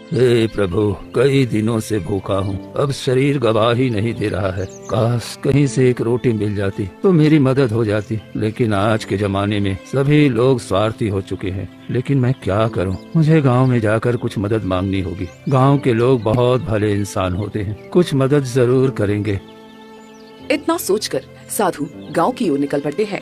हे प्रभु, कई दिनों से भूखा हूँ, अब शरीर गवाही नहीं दे रहा है। काश कहीं से एक रोटी मिल जाती तो मेरी मदद हो जाती, लेकिन आज के जमाने में सभी लोग स्वार्थी हो चुके हैं। लेकिन मैं क्या करूँ? मुझे गांव में जाकर कुछ मदद मांगनी होगी। गांव के लोग बहुत भले इंसान होते हैं, कुछ मदद जरूर करेंगे। इतना सोचकर साधु गांव की ओर निकल पड़ते हैं।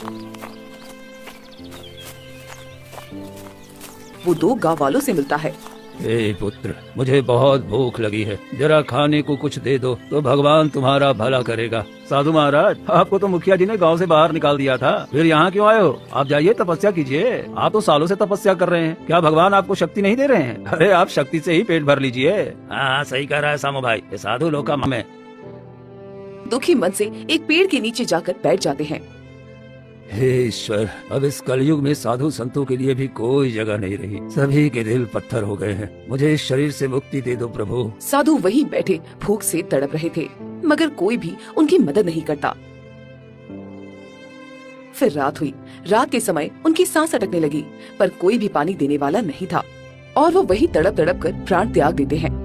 वो दो गांव वालों से मिलता है। हे पुत्र, मुझे बहुत भूख लगी है, जरा खाने को कुछ दे दो तो भगवान तुम्हारा भला करेगा। साधु महाराज, आपको तो मुखिया जी ने गांव से बाहर निकाल दिया था, फिर यहाँ क्यों आए हो? आप जाइए तपस्या कीजिए। आप तो सालों से तपस्या कर रहे हैं, क्या भगवान आपको शक्ति नहीं दे रहे हैं? अरे आप शक्ति से ही पेट भर लीजिए। हाँ सही कह रहा है सामू भाई, ये साधु लोग का मन है। दुखी मन से एक पेड़ के नीचे जाकर बैठ जाते हैं। हे ईश्वर, अब इस कलयुग में साधु संतों के लिए भी कोई जगह नहीं रही, सभी के दिल पत्थर हो गए हैं। मुझे इस शरीर से मुक्ति दे दो प्रभु। साधु वहीं बैठे भूख से तड़प रहे थे, मगर कोई भी उनकी मदद नहीं करता। फिर रात हुई। रात के समय उनकी सांस अटकने लगी, पर कोई भी पानी देने वाला नहीं था और वो वहीं तड़प तड़प कर प्राण त्याग देते हैं।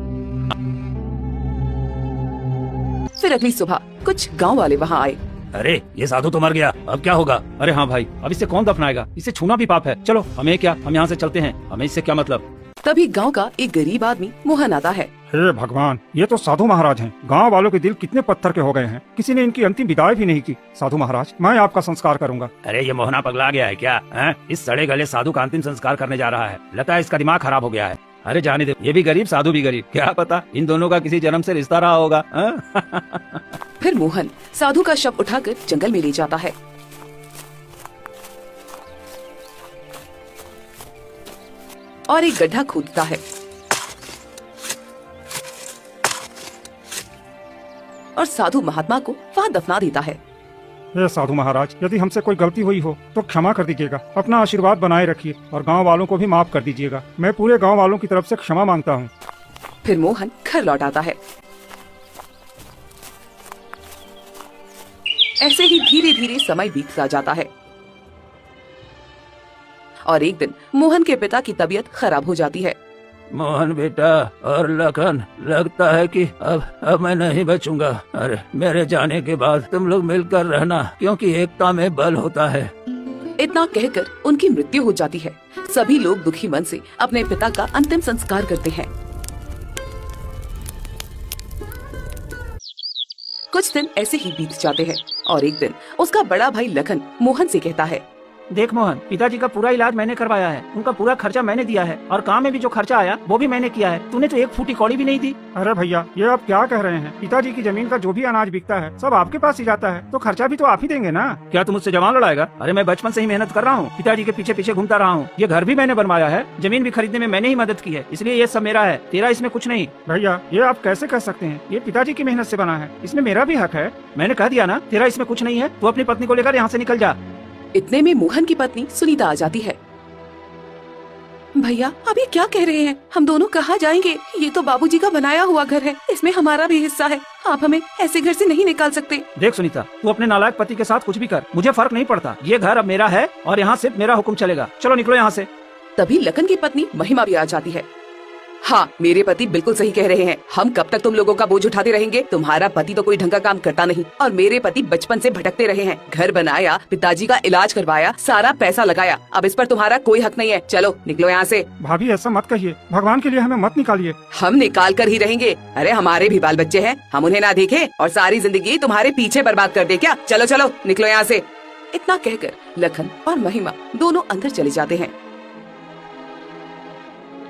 फिर अगली सुबह कुछ गांव वाले वहाँ आए। अरे ये साधु तो मर गया, अब क्या होगा? अरे हाँ भाई, अब इसे कौन दफनाएगा? इसे छूना भी पाप है। चलो हमें क्या, हम यहाँ से चलते हैं, हमें इससे क्या मतलब। तभी गांव का एक गरीब आदमी मोहन आता है। हे भगवान, ये तो साधु महाराज हैं। गांव वालों के दिल कितने पत्थर के हो गए हैं, किसी ने इनकी अंतिम विदाई भी नहीं की। साधु महाराज, मैं आपका संस्कार करूंगा। अरे ये मोहना पगला गया है क्या? इस सड़े गले साधु का अंतिम संस्कार करने जा रहा है, लगता है इसका दिमाग खराब हो गया है। अरे जाने दे, ये भी गरीब साधु भी गरीब, क्या पता इन दोनों का किसी जन्म से रिश्ता रहा होगा। फिर मोहन साधु का शव उठाकर जंगल में ले जाता है। और एक गड्ढा खोदता है और साधु महात्मा को वहाँ दफना देता है। हे साधु महाराज, यदि हमसे कोई गलती हुई हो तो क्षमा कर दीजिएगा, अपना आशीर्वाद बनाए रखिए और गांव वालों को भी माफ कर दीजिएगा। मैं पूरे गांव वालों की तरफ से क्षमा मांगता हूँ। फिर मोहन घर लौट आता है। ऐसे ही धीरे धीरे समय बीतता जाता है और एक दिन मोहन के पिता की तबीयत खराब हो जाती है। मोहन बेटा और लखन, लगता है कि अब मैं नहीं बचूंगा। अरे मेरे जाने के बाद तुम लोग मिलकर रहना, क्योंकि एकता में बल होता है। इतना कहकर उनकी मृत्यु हो जाती है। सभी लोग दुखी मन से अपने पिता का अंतिम संस्कार करते हैं। कुछ दिन ऐसे ही बीत जाते हैं और एक दिन उसका बड़ा भाई लखन मोहन से कहता है, देख मोहन, पिताजी का पूरा इलाज मैंने करवाया है, उनका पूरा खर्चा मैंने दिया है और काम में भी जो खर्चा आया वो भी मैंने किया है। तूने तो एक फूटी कौड़ी भी नहीं दी। अरे भैया, ये आप क्या कह रहे हैं? पिताजी की जमीन का जो भी अनाज बिकता है सब आपके पास ही जाता है, तो खर्चा भी तो आप ही देंगे ना। क्या तुम मुझसे जवान लड़ाएगा? अरे मैं बचपन से ही मेहनत कर रहा हूँ, पिताजी के पीछे पीछे घूमता रहा हूँ। ये घर भी मैंने बनवाया है, जमीन भी खरीदने में मैंने ही मदद की है, इसलिए ये सब मेरा है, तेरा इसमें कुछ नहीं। भैया, ये आप कैसे कह सकते हैं? ये पिताजी की मेहनत से बना है, इसमें मेरा भी हक है। मैंने कह दिया ना, तेरा इसमें कुछ नहीं है। तू अपनी पत्नी को लेकर यहाँ से निकल जा। इतने में मोहन की पत्नी सुनीता आ जाती है। भैया, आप ये क्या कह रहे हैं? हम दोनों कहाँ जाएंगे? ये तो बाबूजी का बनाया हुआ घर है, इसमें हमारा भी हिस्सा है। आप हमें ऐसे घर से नहीं निकाल सकते। देख सुनीता, तू अपने नालायक पति के साथ कुछ भी कर, मुझे फर्क नहीं पड़ता। ये घर अब मेरा है और यहाँ सिर्फ मेरा हुक्म चलेगा। चलो निकलो यहाँ से। तभी लखन की पत्नी महिमा भी आ जाती है। हाँ, मेरे पति बिल्कुल सही कह रहे हैं। हम कब तक तुम लोगों का बोझ उठाते रहेंगे? तुम्हारा पति तो कोई ढंग का काम करता नहीं और मेरे पति बचपन से भटकते रहे हैं। घर बनाया, पिताजी का इलाज करवाया, सारा पैसा लगाया, अब इस पर तुम्हारा कोई हक नहीं है। चलो निकलो यहाँ से। भाभी, ऐसा मत कहिए, भगवान के लिए हमें मत निकालिए। हम निकाल कर ही रहेंगे। अरे हमारे भी बाल बच्चे हैं, हम उन्हें ना देखे और सारी जिंदगी तुम्हारे पीछे बर्बाद कर दे क्या? चलो चलो निकलो यहाँ से। इतना कहकर लखन और महिमा दोनों अंदर चले जाते हैं।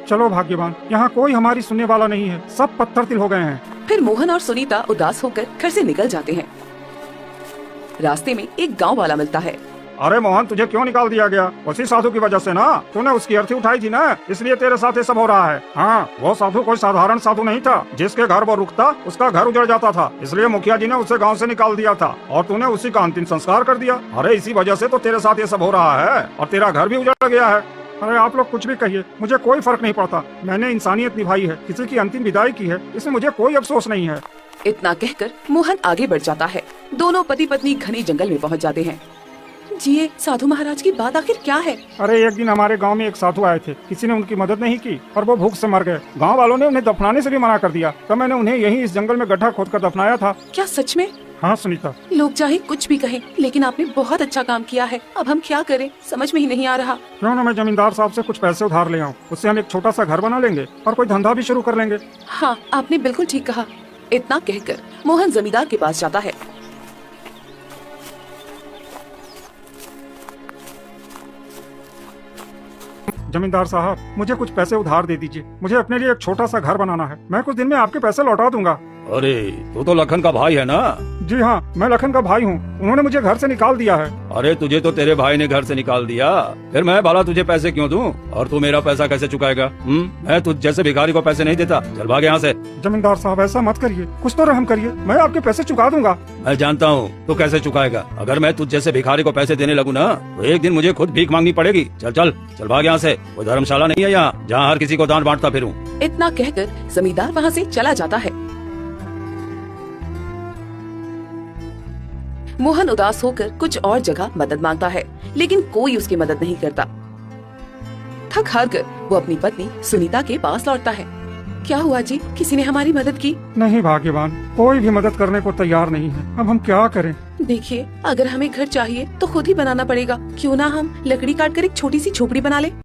चलो भाग्यवान, यहाँ कोई हमारी सुनने वाला नहीं है, सब पत्थर तिल हो गए हैं। फिर मोहन और सुनीता उदास होकर घर से निकल जाते हैं। रास्ते में एक गांव वाला मिलता है। अरे मोहन, तुझे क्यों निकाल दिया गया? उसी साधु की वजह से ना, तूने उसकी अर्थी उठाई थी ना, इसलिए तेरे साथ ये सब हो रहा है। हाँ, वो साधु कोई साधारण साधु नहीं था। जिसके घर वो रुकता उसका घर उजड़ जाता था, इसलिए मुखिया जी ने उसे गांव से निकाल दिया था और तूने उसी का अंतिम संस्कार कर दिया। अरे इसी वजह से तो तेरे साथ ये सब हो रहा है और तेरा घर भी उजड़ गया है। अरे आप लोग कुछ भी कहिए, मुझे कोई फर्क नहीं पड़ता। मैंने इंसानियत निभाई है, किसी की अंतिम विदाई की है, इसमें मुझे कोई अफसोस नहीं है। इतना कहकर मोहन आगे बढ़ जाता है। दोनों पति पत्नी घने जंगल में पहुंच जाते हैं। जिए साधु महाराज की बात आखिर क्या है? अरे एक दिन हमारे गांव में एक साधु आए थे, किसी ने उनकी मदद नहीं की और वो भूख से मर गए। गांव वालों ने उन्हें दफनाने से भी मना कर दिया, तो मैंने उन्हें यहीं इस जंगल में गड्ढा खोदकर दफनाया था। क्या सच में? हाँ सुनीता। लोग चाहे कुछ भी कहें, लेकिन आपने बहुत अच्छा काम किया है। अब हम क्या करें, समझ में ही नहीं आ रहा। क्यों न मैं जमींदार साहब से कुछ पैसे उधार ले आऊँ, उससे हम एक छोटा सा घर बना लेंगे और कोई धंधा भी शुरू कर लेंगे। हाँ, आपने बिल्कुल ठीक कहा। इतना कहकर मोहन जमींदार के पास जाता है। जमींदार साहब, मुझे कुछ पैसे उधार दे दीजिए। मुझे अपने लिए एक छोटा सा घर बनाना है। मैं कुछ दिन में आपके पैसे लौटा दूंगा। अरे तू तो लखन का भाई है ना? जी हाँ, मैं लखन का भाई हूँ। उन्होंने मुझे घर से निकाल दिया है। अरे तुझे तो तेरे भाई ने घर से निकाल दिया, फिर मैं भला तुझे पैसे क्यों दूं? और तू मेरा पैसा कैसे चुकाएगा? मैं तुझ जैसे भिखारी को पैसे नहीं देता। चल भाग यहाँ से। जमींदार साहब ऐसा मत करिए, कुछ तो रहम करिए। मैं आपके पैसे चुका दूंगा। मैं जानता हूँ तू कैसे चुकाएगा। अगर मैं तुझ जैसे भिखारी को पैसे देने लगूँ ना, तो एक दिन मुझे खुद भीख मांगनी पड़ेगी। चल चल चल भाग यहाँ से। कोई धर्मशाला नहीं है यहाँ जहाँ हर किसी को दान बांटता फिरूं। इतना कहकर जमींदार वहाँ से चला जाता है। मोहन उदास होकर कुछ और जगह मदद मांगता है, लेकिन कोई उसकी मदद नहीं करता। थक हार कर वो अपनी पत्नी सुनीता के पास लौटता है। क्या हुआ जी, किसी ने हमारी मदद की? नहीं भाग्यवान, कोई भी मदद करने को तैयार नहीं है। अब हम क्या करें? देखिए, अगर हमें घर चाहिए तो खुद ही बनाना पड़ेगा। क्यों ना हम लकड़ी काट कर एक छोटी सी झोपड़ी बना ले।